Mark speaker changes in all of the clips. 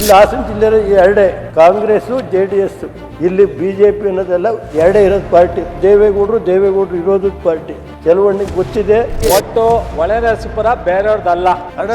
Speaker 1: ಇಲ್ಲಿ ಹಾಸನ ಜಿಲ್ಲೆ ಎರಡೇ, ಕಾಂಗ್ರೆಸ್ JDS. ಇಲ್ಲಿ ಬಿಜೆಪಿ ಅನ್ನೋದೆಲ್ಲ ಎರಡೇ ಇರೋದು ಪಾರ್ಟಿ. ದೇವೇಗೌಡರು ಇರೋದು ಪಾರ್ಟಿ. ಕೆಲವಣ್ಣಿಗೆ ಗೊತ್ತಿದೆ.
Speaker 2: ಒಟ್ಟು ಒಳನರಸೀಪುರ ಬೇರೆಯವ್ರದ್ದಲ್ಲ
Speaker 1: ಅಣ್ಣ.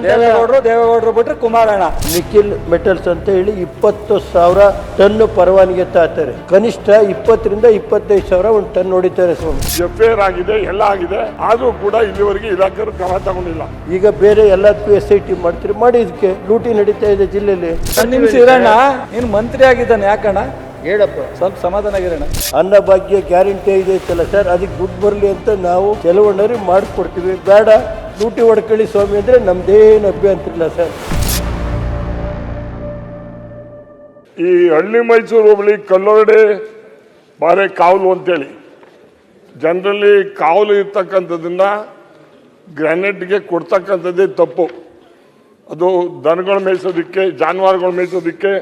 Speaker 2: ದೇವೇಗೌಡರು ಬಿಟ್ರೆ ಕುಮಾರಣ್ಣ.
Speaker 1: ನಿಖಿಲ್ ಮೆಟಲ್ಸ್ ಅಂತ ಹೇಳಿ 20,000 ಟನ್ ಪರವಾನಗಿ ತಾತಾರೆ. ಕನಿಷ್ಠ 20,000 ರಿಂದ 25,000 ಒಂದು ಟನ್ ಹೊಡಿತಾರೆ ಸ್ವಾಮಿ.
Speaker 3: FIR ಆಗಿದೆ, ಎಲ್ಲ ಆಗಿದೆ. ಆದ್ರೂ ಕೂಡ ಇಲ್ಲಿವರೆಗೆ ಇಲಾಖೆಯವರು ಕ್ರಮ ತಗೊಂಡಿಲ್ಲ.
Speaker 1: ಈಗ ಬೇರೆ ಎಲ್ಲದಕ್ಕೂ SIT ಮಾಡ್ತೀರಿ, ಮಾಡಿ. ಇದಕ್ಕೆ ಲೂಟಿ ನಡೀತಾ ಇದೆ ಜಿಲ್ಲೆಯಲ್ಲಿ.
Speaker 2: ನಿಮಿಷ ಇರೋಣ, ನೀನು ಮಂತ್ರಿ ಆಗಿದ್ದಾನೆ ಯಾಕಣ್ಣ?
Speaker 1: ಹೇಳಪ್ಪ,
Speaker 2: ಸ್ವಲ್ಪ ಸಮಾಧಾನ ಆಗಿರೋಣ.
Speaker 1: ಅನ್ನಭಾಗ್ಯ ಗ್ಯಾರಂಟಿ ಐತಲ್ಲ ಸರ್, ಅದಕ್ಕೆ ದುಡ್ಡು ಬರಲಿ ಅಂತ ನಾವು ಕೆಲವೊಂದರಿಗೆ ಮಾಡಿಕೊಡ್ತೀವಿ. ಬೇಡ ಲೂಟಿ ಹೊಡ್ಕೊಳ್ಳಿ ಸ್ವಾಮಿ ಅಂದರೆ ನಮ್ದೇನು ಅಭ್ಯಂತರ ಇಲ್ಲ ಸರ್.
Speaker 3: ಈ ಹಳ್ಳಿ ಮೈಸೂರು ಹೋಬಳಿ ಕಲ್ಲೋರಡೆ ಬಾರೆ ಕಾವಲು ಅಂತೇಳಿ ಜನರಲ್ಲಿ ಕಾವಲು ಇರ್ತಕ್ಕಂಥದ್ದನ್ನ ಗ್ರಾನೇಟ್ಗೆ ಕೊಡ್ತಕ್ಕಂಥದ್ದೇ ತಪ್ಪು. ಅದು ದನಗಳು ಮೇಯಿಸೋದಕ್ಕೆ, ಜಾನುವಾರುಗಳು ಮೇಯಿಸೋದಕ್ಕೆ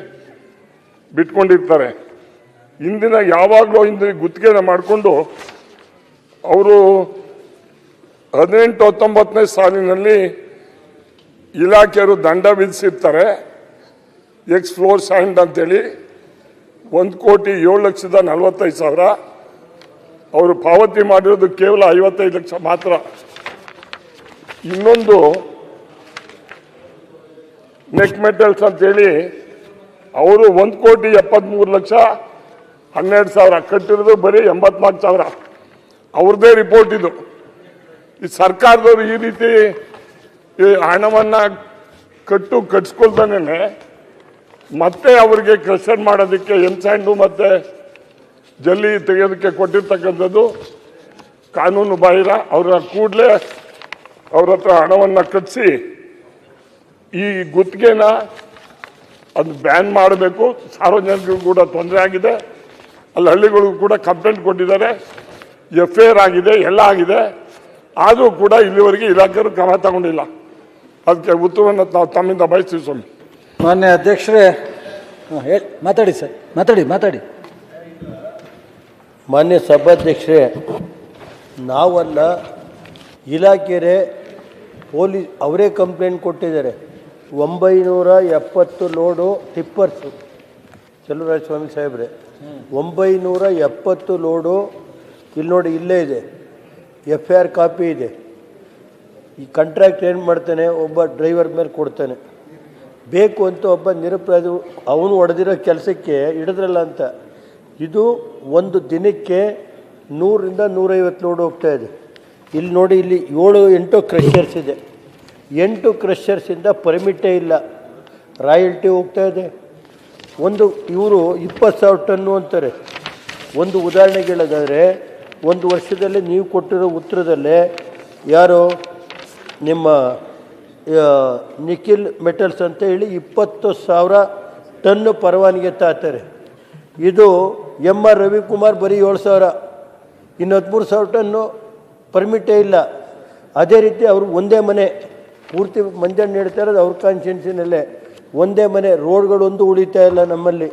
Speaker 3: ಬಿಟ್ಕೊಂಡಿರ್ತಾರೆ. ಹಿಂದಿನ ಗುತ್ತಿಗೆನ ಮಾಡಿಕೊಂಡು ಅವರು 18-19ನೇ ಸಾಲಿನಲ್ಲಿ ಇಲಾಖೆಯವರು ದಂಡ ವಿಧಿಸಿರ್ತಾರೆ. ಎಕ್ಸ್ ಫ್ಲೋರ್ ಸ್ಯಾಂಡ್ ಅಂತೇಳಿ 1,07,45,000. ಅವರು ಪಾವತಿ ಮಾಡಿರೋದು ಕೇವಲ 55 ಲಕ್ಷ ಮಾತ್ರ. ಇನ್ನೊಂದು ನೆಕ್ ಮೆಟಲ್ಸ್ ಅಂತೇಳಿ ಅವರು 1,73,12,000 ಕಟ್ಟಿರೋದು ಬರೀ 84,000. ಅವ್ರದ್ದೇ ರಿಪೋರ್ಟ್ ಇದು. ಈ ಸರ್ಕಾರದವರು ಈ ರೀತಿ ಹಣವನ್ನು ಕಟ್ಸ್ಕೊಳ್ತಾನೆ ಮತ್ತೆ ಅವ್ರಿಗೆ ಕ್ರಷರ್ ಮಾಡೋದಕ್ಕೆ ಎಂಸ್ಯಾಂಡು ಮತ್ತೆ ಜಲ್ಲಿ ತೆಗೆಯೋದಕ್ಕೆ ಕೊಟ್ಟಿರ್ತಕ್ಕಂಥದ್ದು ಕಾನೂನು ಬಾಹಿರ. ಅವರ ಕೂಡಲೇ ಅವ್ರ ಹತ್ರ ಹಣವನ್ನು ಕಟ್ಟಿಸಿ ಈ ಗುತ್ತಿಗೆನ ಅದು ಬ್ಯಾನ್ ಮಾಡಬೇಕು. ಸಾರ್ವಜನಿಕರಿಗೂ ಕೂಡ ತೊಂದರೆ ಆಗಿದೆ. ಅಲ್ಲಿ ಹಳ್ಳಿಗಳಿಗೂ ಕೂಡ ಕಂಪ್ಲೇಂಟ್ ಕೊಟ್ಟಿದ್ದಾರೆ. FIR ಆಗಿದೆ, ಎಲ್ಲ ಆಗಿದೆ. ಆದರೂ ಕೂಡ ಇಲ್ಲಿವರೆಗೆ ಇಲಾಖೆಯವರು ಕ್ರಮ ತಗೊಂಡಿಲ್ಲ. ಅದಕ್ಕೆ ಉತ್ತರವನ್ನು ನಾವು ತಮ್ಮಿಂದ ಬಯಸ್ತೀವಿ ಸ್ವಾಮಿ.
Speaker 2: ಮಾನ್ಯ ಅಧ್ಯಕ್ಷರೇ, ಮಾತಾಡಿ ಸರ್, ಮಾತಾಡಿ.
Speaker 1: ಮಾನ್ಯ ಸಭಾಧ್ಯಕ್ಷರೇ, ನಾವಲ್ಲ, ಇಲಾಖೆಯೇ ಪೊಲೀಸ್ ಅವರೇ ಕಂಪ್ಲೇಂಟ್ ಕೊಟ್ಟಿದ್ದಾರೆ. 970 ಲೋಡು ಟಿಪ್ಪರ್ಸು. ಚಲುವರಾಜ ಸ್ವಾಮಿ ಸಾಹೇಬ್ರೆ, 970 ಲೋಡು ಇಲ್ಲಿ ನೋಡಿ, ಇಲ್ಲೇ ಇದೆ. FIR ಕಾಪಿ ಇದೆ. ಈ ಕಾಂಟ್ರಾಕ್ಟ್ ಏನು ಮಾಡ್ತಾನೆ, ಒಬ್ಬ ಡ್ರೈವರ್ ಮೇಲೆ ಕೊಡ್ತಾನೆ. ಬೇಕು ಅಂತ ಒಬ್ಬ ನಿರಪರಾಧ ಅವನು ಹೊಡೆದಿರೋ ಕೆಲಸಕ್ಕೆ ಹಿಡಿದ್ರಲ್ಲ ಅಂತ. ಇದು ಒಂದು ದಿನಕ್ಕೆ 100 ರಿಂದ 150 ಲೋಡ್ ಹೋಗ್ತಾ ಇದೆ. ಇಲ್ಲಿ ನೋಡಿ, ಇಲ್ಲಿ 7-8 ಕ್ರಷರ್ಸ್ ಇದೆ. 8 ಕ್ರಷರ್ಸಿಂದ ಪರ್ಮಿಟೇ ಇಲ್ಲ, ರಾಯಲ್ಟಿ ಹೋಗ್ತಾ ಇದೆ. ಇವರು 20,000 ಟನ್ನು ಅಂತಾರೆ. ಒಂದು ಉದಾಹರಣೆಗೆ ಹೇಳೋದಾದರೆ, ಒಂದು ವರ್ಷದಲ್ಲಿ ನೀವು ಕೊಟ್ಟಿರೋ ಉತ್ತರದಲ್ಲೇ ಯಾರು ನಿಮ್ಮ ನಿಖಿಲ್ ಮೆಟಲ್ಸ್ ಅಂತ ಹೇಳಿ 20,000 ಟನ್ನು ಪರವಾನಗಿ ತಾತಾರೆ. ಇದು MR ರವಿಕುಮಾರ್ ಬರೀ 7,000, ಇನ್ನು 13,000 ಟನ್ನು ಪರ್ಮಿಟೇ ಇಲ್ಲ. ಅದೇ ರೀತಿ ಅವರು ಒಂದೇ ಮನೆ ಪೂರ್ತಿ ಮಂಜಣ್ಣ ಹೇಳ್ತಾ ಇರೋದು ಅವ್ರ ಕಾನ್ಸ್ಟಿಟ್ಯೂನ್ಸಿನಲ್ಲೇ. ಒಂದೇ ಮನೆ, ರೋಡ್ಗಳೊಂದು ಉಳಿತಾ ಇಲ್ಲ ನಮ್ಮಲ್ಲಿ.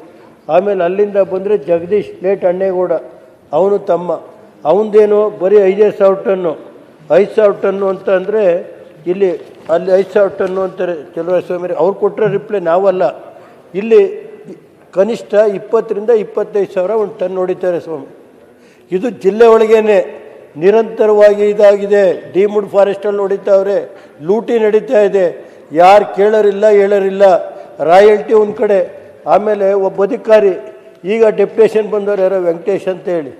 Speaker 1: ಆಮೇಲೆ ಅಲ್ಲಿಂದ ಬಂದರೆ ಜಗದೀಶ್ ಲೇಟ್ ಅಣ್ಣೇಗೌಡ, ಅವನು ತಮ್ಮ, ಅವನದೇನು ಬರೀ 5,000 ಟನ್ನು. 5,000 ಟನ್ನು ಅಂತ ಅಂದರೆ ಇಲ್ಲಿ ಅಲ್ಲಿ 5,000 ಟನ್ನು ಅಂತಾರೆ ಚಲುವರಾಜ ಸ್ವಾಮಿ. ಅವ್ರು ಕೊಟ್ಟರೆ ರಿಪ್ಲೈ, ನಾವಲ್ಲ. ಇಲ್ಲಿ ಕನಿಷ್ಠ 20,000 ರಿಂದ 25,000 ಒಂದು ಟನ್ ಹೊಡಿತಾರೆ ಸ್ವಾಮಿ. ಇದು ಜಿಲ್ಲೆ ಒಳಗೇನೆ ನಿರಂತರವಾಗಿ ಇದಾಗಿದೆ. ಡಿಮುಡ್ ಫಾರೆಸ್ಟಲ್ಲಿ ಹೊಡಿತಾವ್ರೆ, ಲೂಟಿ ನಡೀತಾ ಇದೆ. ಯಾರು ಕೇಳೋರಿಲ್ಲ, ಹೇಳೋರಿಲ್ಲ. ರಾಯಲ್ಟಿ ಒಂದು ಕಡೆ, ಆಮೇಲೆ ಒಬ್ಬ ಅಧಿಕಾರಿ ಈಗ ಡೆಪ್ಯುಟೇಷನ್ ಬಂದವರು ಯಾರೋ ವೆಂಕಟೇಶ್ ಅಂತ ಹೇಳಿ,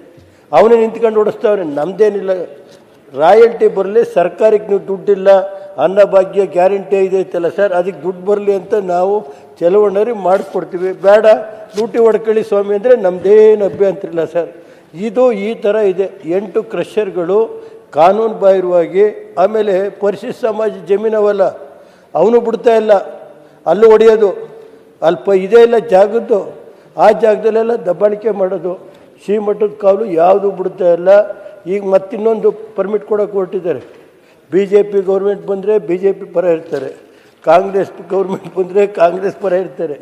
Speaker 1: ಅವನೇ ನಿಂತ್ಕೊಂಡು ಹೊಡಿಸ್ತಾವ್ರೆ. ನಮ್ಮದೇನಿಲ್ಲ, ರಾಯಲ್ಟಿ ಬರಲಿ, ಸರ್ಕಾರಕ್ಕೆ ನೀವು ದುಡ್ಡಿಲ್ಲ, ಅನ್ನಭಾಗ್ಯ ಗ್ಯಾರಂಟಿ ಐತಲ್ಲ ಸರ್, ಅದಕ್ಕೆ ದುಡ್ಡು ಬರಲಿ ಅಂತ ನಾವು ಕೆಲವೊಂದರಿಗೆ ಮಾಡಿಕೊಡ್ತೀವಿ. ಬೇಡ ಲೂಟಿ ಹೊಡ್ಕೊಳ್ಳಿ ಸ್ವಾಮಿ ಅಂದರೆ ನಮ್ಮದೇನು ಅಭ್ಯಂತರ ಇಲ್ಲ ಸರ್. ಇದು ಈ ಥರ ಇದೆ. 8 ಕ್ರಷರ್ಗಳು ಕಾನೂನು ಬಾಹಿರವಾಗಿ. ಆಮೇಲೆ ಪರಿಶಿಷ್ಟ ಸಮಾಜ ಜಮೀನವಲ್ಲ, ಅವನು ಬಿಡ್ತಾ ಇಲ್ಲ, ಅಲ್ಲೂ ಹೊಡೆಯೋದು. ಇದೇ ಇಲ್ಲ ಜಾಗದ್ದು, ಆ ಜಾಗದಲ್ಲೆಲ್ಲ ದಬ್ಬಾಳಿಕೆ ಮಾಡೋದು. ಶ್ರೀಮಠದ ಕಾವಲು ಯಾವುದು ಬಿಡ್ತಾ ಇಲ್ಲ. ಈಗ ಮತ್ತಿನ್ನೊಂದು ಪರ್ಮಿಟ್ ಕೊಡೋಕೆ ಹೊರಟಿದ್ದಾರೆ. BJP ಗೌರ್ಮೆಂಟ್ ಬಂದರೆ BJP ಪರ ಇರ್ತಾರೆ, ಕಾಂಗ್ರೆಸ್ ಗೌರ್ಮೆಂಟ್ ಬಂದರೆ ಕಾಂಗ್ರೆಸ್ ಪರ ಇರ್ತಾರೆ.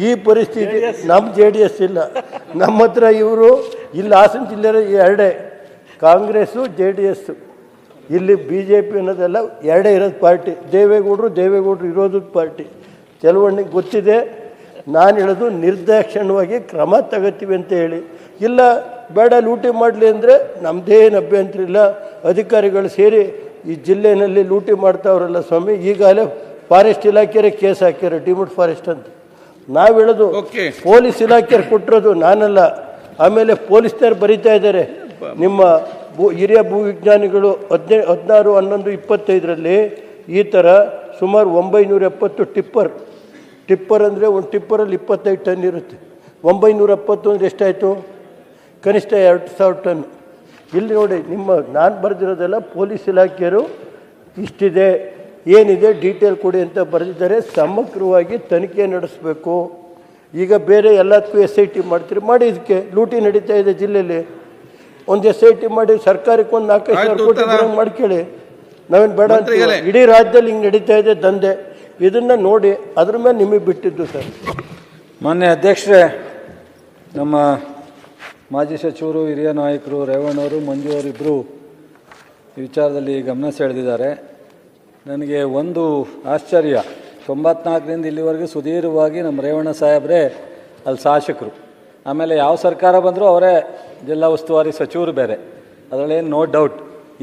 Speaker 1: ಈ ಪರಿಸ್ಥಿತಿ ನಮ್ಮ JDS ಇಲ್ಲ. ನಮ್ಮ ಹತ್ರ ಇವರು ಇಲ್ಲಿ ಹಾಸನ ಜಿಲ್ಲೆ ಎರಡೇ, ಕಾಂಗ್ರೆಸ್ಸು JDS. ಇಲ್ಲಿ BJP ಅನ್ನೋದೆಲ್ಲ ಎರಡೇ ಇರೋದು ಪಾರ್ಟಿ. ದೇವೇಗೌಡರು ಇರೋದು ಪಾರ್ಟಿ. ಚಳವಳಿಗೆ ಗೊತ್ತಿದೆ. ನಾನು ಹೇಳೋದು ನಿರ್ದಾಕ್ಷಿಣ್ಯವಾಗಿ ಕ್ರಮ ತಗೋತೀವಿ ಅಂತ ಹೇಳಿ. ಇಲ್ಲ ಬೇಡ ಲೂಟಿ ಮಾಡಲಿ ಅಂದರೆ ನಮ್ಮದೇನು ಅಭ್ಯಂತರ ಇಲ್ಲ. ಅಧಿಕಾರಿಗಳು ಸೇರಿ ಈ ಜಿಲ್ಲೆಯಲ್ಲಿ ಲೂಟಿ ಮಾಡ್ತಾವ್ರಲ್ಲ ಸ್ವಾಮಿ, ಈಗಾಗಲೇ ಫಾರೆಸ್ಟ್ ಇಲಾಖೆಯೇ ಕೇಸ್ ಹಾಕ್ಯಾರ, ಡಿಮ್ಡ್ ಫಾರೆಸ್ಟ್ ಅಂತ. ನಾವು ಹೇಳೋದು ಪೊಲೀಸ್ ಇಲಾಖೆಯವ್ರು ಕೊಟ್ಟಿರೋದು ನಾನಲ್ಲ. ಆಮೇಲೆ ಪೊಲೀಸ್ನವ್ರು ಬರೀತಾ ಇದ್ದಾರೆ, ನಿಮ್ಮ ಹಿರಿಯ ಭೂವಿಜ್ಞಾನಿಗಳು 16/11/25 ಈ ಥರ ಸುಮಾರು 970 ಟಿಪ್ಪರ್ ಅಂದರೆ ಒಂದು ಟಿಪ್ಪರಲ್ಲಿ 25 ಟನ್ ಇರುತ್ತೆ. 970 ಅಂದರೆ ಎಷ್ಟಾಯಿತು? ಕನಿಷ್ಠ 2000 ಟನ್. ಇಲ್ಲಿ ನೋಡಿ, ನಾನು ಬರೆದಿರೋದೆಲ್ಲ ಪೊಲೀಸ್ ಇಲಾಖೆಯವರು ಇಷ್ಟಿದೆ, ಏನಿದೆ ಡೀಟೇಲ್ ಕೊಡಿ ಅಂತ ಬರೆದಿದ್ದಾರೆ. ಸಮಗ್ರವಾಗಿ ತನಿಖೆ ನಡೆಸಬೇಕು. ಈಗ ಬೇರೆ ಎಲ್ಲದಕ್ಕೂ SIT ಮಾಡ್ತೀರಿ, ಮಾಡಿ. ಇದಕ್ಕೆ ಲೂಟಿ ನಡೀತಾ ಇದೆ ಜಿಲ್ಲೆಯಲ್ಲಿ, ಒಂದು SIT ಮಾಡಿ ಸರ್ಕಾರಕ್ಕೆ ಒಂದು 4,000 ಕೋಟಿ ಮಾಡ್ಕೊಳ್ಳಿ. ನಾವೇನು ಬೇಡ ಅಂತ. ಇಡೀ ರಾಜ್ಯದಲ್ಲಿ ಹಿಂಗೆ ನಡೀತಾ ಇದೆ ದಂಧೆ. ಇದನ್ನು ನೋಡಿ ಅದ್ರ ಮೇಲೆ ನಿಮಗೆ ಬಿಟ್ಟಿದ್ದು ಸರ್.
Speaker 2: ಮಾನ್ಯ ಅಧ್ಯಕ್ಷರೇ, ನಮ್ಮ ಮಾಜಿ ಸಚಿವರು, ಹಿರಿಯ ನಾಯಕರು ರೇವಣ್ಣವರು, ಮಂಜು ಅವರಿಬ್ಬರು ಈ ವಿಚಾರದಲ್ಲಿ ಗಮನ ಸೆಳೆದಿದ್ದಾರೆ. ನನಗೆ ಒಂದು ಆಶ್ಚರ್ಯ, 94ರಿಂದ ಇಲ್ಲಿವರೆಗೂ ಸುದೀರ್ಘವಾಗಿ ನಮ್ಮ ರೇವಣ್ಣ ಸಾಹೇಬ್ರೆ ಅಲ್ಲಿ ಶಾಸಕರು, ಆಮೇಲೆ ಯಾವ ಸರ್ಕಾರ ಬಂದರೂ ಅವರೇ ಜಿಲ್ಲಾ ಉಸ್ತುವಾರಿ ಸಚಿವರು ಬೇರೆ, ಅದರಲ್ಲೇನು ನೋ ಡೌಟ್.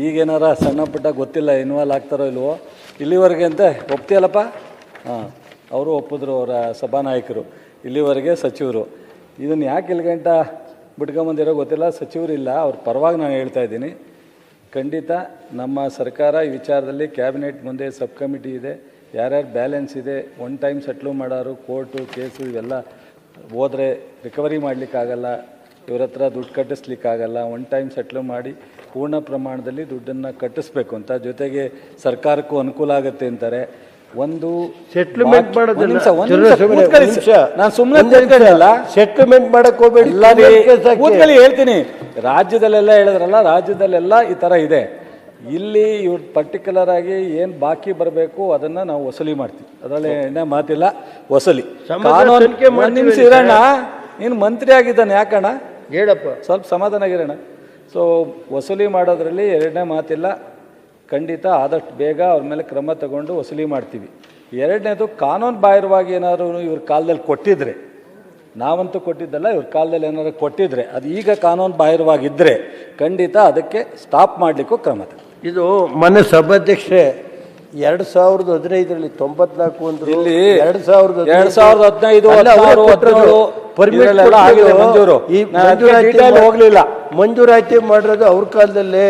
Speaker 2: ಈಗೇನಾರ ಸಣ್ಣ ಪುಟ್ಟ ಗೊತ್ತಿಲ್ಲ ಇನ್ವಾಲ್ವ್ ಆಗ್ತಾರೋ ಇಲ್ವೋ, ಇಲ್ಲಿವರೆಗೆ ಅಂತ ಒಪ್ತಿಯಲ್ಲಪ್ಪ. ಹಾಂ, ಅವರು ಒಪ್ಪಿದ್ರು, ಅವರ ಸಭಾನಾಯಕರು ಇಲ್ಲಿವರೆಗೆ ಸಚಿವರು. ಇದನ್ನು ಯಾಕೆ ಇಲ್ಲಿ ಗಂಟ ಬಿಟ್ಕೊಂಬಂದಿರೋ ಗೊತ್ತಿಲ್ಲ, ಸಚಿವರಿಲ್ಲ. ಅವ್ರ ಪರವಾಗಿ ನಾನು ಹೇಳ್ತಾ ಇದ್ದೀನಿ, ಖಂಡಿತ ನಮ್ಮ ಸರ್ಕಾರ ಈ ವಿಚಾರದಲ್ಲಿ ಕ್ಯಾಬಿನೆಟ್ ಮುಂದೆ ಸಬ್ ಕಮಿಟಿ ಇದೆ, ಯಾರ್ಯಾರು ಬ್ಯಾಲೆನ್ಸ್ ಇದೆ, ಒನ್ ಟೈಮ್ ಸೆಟ್ಲು ಮಾಡೋರು, ಕೋರ್ಟು ಕೇಸು ಇವೆಲ್ಲ ಹೋದರೆ ರಿಕವರಿ ಮಾಡಲಿಕ್ಕಾಗಲ್ಲ, ಇವ್ರ ಹತ್ರ ದುಡ್ಡು ಕಟ್ಟಿಸ್ಲಿಕ್ಕಾಗಲ್ಲ. ಒನ್ ಟೈಮ್ ಸೆಟ್ಲು ಮಾಡಿ ಪೂರ್ಣ ಪ್ರಮಾಣದಲ್ಲಿ ದುಡ್ಡನ್ನು ಕಟ್ಟಿಸ್ಬೇಕು ಅಂತ, ಜೊತೆಗೆ ಸರ್ಕಾರಕ್ಕೂ ಅನುಕೂಲ ಆಗುತ್ತೆ ಅಂತಾರೆ. ಒಂದು
Speaker 1: ಸೆಟ್ಲ್ಮೆಂಟ್ ಮಾಡೋದಿಲ್ಲ,
Speaker 2: ನಾನು ಸುಮ್ಮನೆ
Speaker 1: ಸೆಟ್ಲ್ಮೆಂಟ್ ಮಾಡಕ್ ಹೋಗ್ಬೇಡಿ,
Speaker 2: ಹೇಳ್ತೀನಿ. ರಾಜ್ಯದಲ್ಲೆಲ್ಲ ಹೇಳಿದ್ರಲ್ಲ, ರಾಜ್ಯದಲ್ಲೆಲ್ಲ ಈ ಥರ ಇದೆ. ಇಲ್ಲಿ ಇವ್ರು ಪರ್ಟಿಕ್ಯುಲರ್ ಆಗಿ ಏನು ಬಾಕಿ ಬರಬೇಕು ಅದನ್ನು ನಾವು ವಸೂಲಿ ಮಾಡ್ತೀವಿ, ಅದರಲ್ಲಿ ಎಣ್ಣೆ ಮಾತಿಲ್ಲ, ವಸೂಲಿ. ಒಂದು ನಿಮಿಷ ಇರೋಣ, ನೀನು ಮಂತ್ರಿ ಆಗಿದ್ದಾನೆ ಯಾಕಣ್ಣ,
Speaker 1: ಹೇಳಪ್ಪ,
Speaker 2: ಸ್ವಲ್ಪ ಸಮಾಧಾನ ಆಗಿರೋಣ. ಸೊ ವಸೂಲಿ ಮಾಡೋದ್ರಲ್ಲಿ ಎರಡನೇ ಮಾತಿಲ್ಲ, ಖಂಡಿತ ಆದಷ್ಟು ಬೇಗ ಅವ್ರ ಮೇಲೆ ಕ್ರಮ ತಗೊಂಡು ವಸೂಲಿ ಮಾಡ್ತೀವಿ. ಎರಡನೇದು, ಕಾನೂನು ಬಾಹಿರವಾಗಿ ಏನಾದ್ರು ಇವ್ರ ಕಾಲದಲ್ಲಿ ಕೊಟ್ಟಿದ್ರೆ, ನಾವಂತೂ ಕೊಟ್ಟಿದ್ದಲ್ಲ, ಇವ್ರ ಕಾಲದಲ್ಲಿ ಏನಾದ್ರು ಕೊಟ್ಟಿದ್ರೆ, ಅದು ಈಗ ಕಾನೂನು ಬಾಹಿರವಾಗಿದ್ದರೆ ಖಂಡಿತ ಅದಕ್ಕೆ ಸ್ಟಾಪ್ ಮಾಡಲಿಕ್ಕೂ ಕ್ರಮ.
Speaker 1: ಇದು ಮನೆ ಸಭಾಧ್ಯಕ್ಷರೇ 2015ರಲ್ಲಿ 94 ಅಂದ್ರು,
Speaker 2: ಇಲ್ಲಿ
Speaker 1: 2015 ಹೋಗ್ಲಿಲ್ಲ, ಮಂಜೂರಾತಿ ಮಾಡಿರೋದು ಅವ್ರ ಕಾಲದಲ್ಲೇ.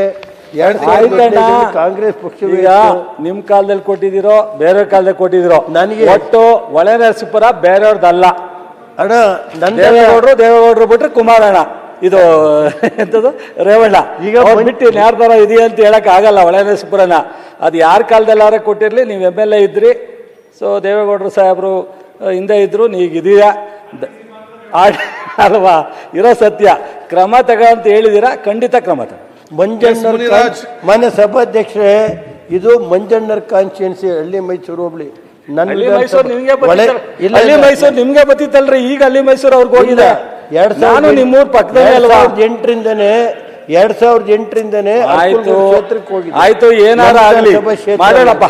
Speaker 1: ಕಾಂಗ್ರೆಸ್ ಪಕ್ಷ
Speaker 2: ಈಗ ನಿಮ್ ಕಾಲದಲ್ಲಿ ಕೊಟ್ಟಿದ್ದೀರೋ ಬೇರೆಯವ್ರ ಕಾಲದಲ್ಲಿ ಕೊಟ್ಟಿದ್ದೀರೋ, ನನಗೆ ಒಟ್ಟು ಒಳನರಸೀಪುರ ಬೇರೆಯವ್ರದ್ದಲ್ಲ
Speaker 1: ಅಣ್ಣ.
Speaker 2: ದೇವೇಗೌಡರು ಬಿಟ್ರೆ ಕುಮಾರಣ್ಣ, ಇದು ಎಂಥದ್ದು ರೇವಣ್ಣ. ಈಗ ಬಿಟ್ಟು ಯಾರ್ದಾರ ಇದೆಯಾ ಅಂತ ಹೇಳಕ್ ಆಗಲ್ಲ. ಒಳನರಸೀಪುರನ ಅದು ಯಾರ ಕಾಲದಲ್ಲಾರ ಕೊಟ್ಟಿರ್ಲಿ, ನೀವು MLA ಇದ್ರಿ. ಸೊ ದೇವೇಗೌಡರು ಸಾಹೇಬರು ಹಿಂದೆ ಇದ್ರು, ನೀಗಿದೀಯಾ ಅಲ್ವಾ, ಇರೋ ಸತ್ಯ. ಕ್ರಮ ತಗ ಅಂತ ಹೇಳಿದೀರಾ, ಖಂಡಿತ ಕ್ರಮ ತಗ.
Speaker 1: ಮಂಜಣ್ಣರ್ ಮಾನ್ಯ ಸಭಾಧ್ಯಕ್ಷರೇ, ಇದು ಮಂಜಣ್ಣರ್ ಕಾನ್ಸ್ಟಿಟ್ಯೂನ್ಸಿ, ಹಳ್ಳಿ ಮೈಸೂರು ಹೋಬಳಿ.
Speaker 2: ಮೈಸೂರು ನಿಮ್ಗೆ ಬತ್ತಿತ್ತಲ್ರಿ, ಈಗ ಅಲ್ಲಿ ಮೈಸೂರು ಅವ್ರಿಗೆ ಹೋಗಿದೆ. ನಾನು ನಿಮ್ಮೂರ್ ಪಕ್ಕದಲ್ಲಿ ಅಲ್ವಾ,
Speaker 1: 2008ರಿಂದನೇ
Speaker 2: ಆಯ್ತು, ಏನಾರ ಆಗಲಿ ಮಾಡೋಣಪ್ಪ.